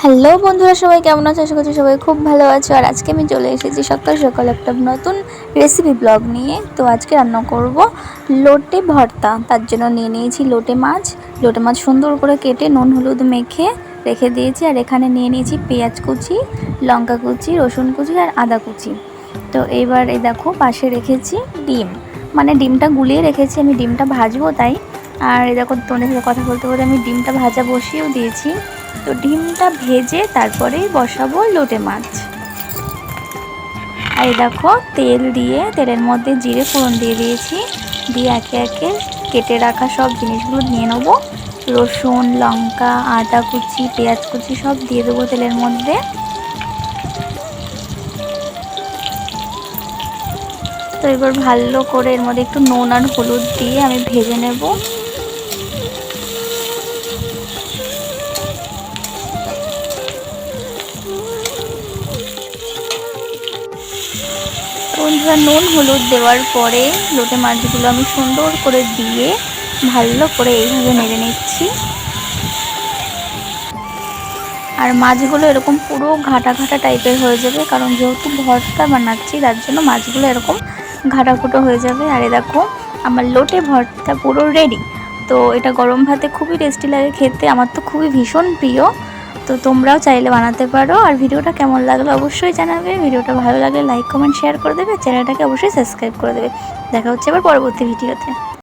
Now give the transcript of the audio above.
Hello বন্ধুরা, সবাই কেমন আছো? আশা করছি সবাই খুব ভালো আছো। আর আজকে আমি চলে এসেছি সকাল সকাল একটা নতুন রেসিপি ব্লগ নিয়ে। তো আজকে রান্না করব লোটে ভর্তা। তার জন্য নিয়ে নিয়েছি লোটে মাছ। লোটে মাছ সুন্দর করে কেটে নুন হলুদ মেখে রেখে দিয়েছি। আর এখানে নিয়ে নিয়েছি পেঁয়াজ কুচি, লঙ্কা কুচি, রসুন কুচি আর আদা কুচি। তো এইবার এই দেখো পাশে রেখেছি ডিম, মানে ডিমটা গুলিয়ে রেখেছি, আমি ডিমটা ভাজবো তাই। আর এই দেখো তোমাদের সাথে কথা বলতে বলতে আমি ডিমটা ভাজা বসিয়েও দিয়েছি। তো ডিমটা ভেজে তারপরেই বসাবো লোটে মাছ। আর এই দেখো তেল দিয়ে তেলের মধ্যে জিরে ফোড়ন দিয়ে দিয়েছি, দিয়ে একে একে কেটে রাখা সব জিনিসগুলো নিয়ে নেবো। রসুন, লঙ্কা, আদা কুচি, পেঁয়াজ কুচি সব দিয়ে দেবো তেলের মধ্যে। তো এবার ভালো করে এর মধ্যে একটু নুন আর হলুদ দিয়ে আমি ভেজে নেব। বন্ধুরা, নুন হলুদ দেওয়ার পরে লোটে মাছগুলো আমি সুন্দর করে দিয়ে ভালো করে এইভাবে নেড়ে নিচ্ছি। আর মাছগুলো এরকম পুরো ঘাটা ঘাটা টাইপের হয়ে যাবে, কারণ যেহেতু ভর্তা বানাচ্ছি তার জন্য মাছগুলো এরকম ঘাটা ফুটো হয়ে যাবে। আর দেখো আমার লোটে ভর্তা পুরো রেডি। তো এটা গরম ভাতে খুবই টেস্টি লাগে খেতে, আমার তো খুবই ভীষণ প্রিয়। তো তোমরাও চাইলে বানাতে পারো। আর ভিডিওটা কেমন লাগলো অবশ্যই জানাবে। ভিডিওটা ভালো লাগলে লাইক কমেন্ট শেয়ার করে দেবে, চ্যানেলটাকে অবশ্যই সাবস্ক্রাইব করে দেবে। দেখা হচ্ছে আবার পরবর্তী ভিডিওতে।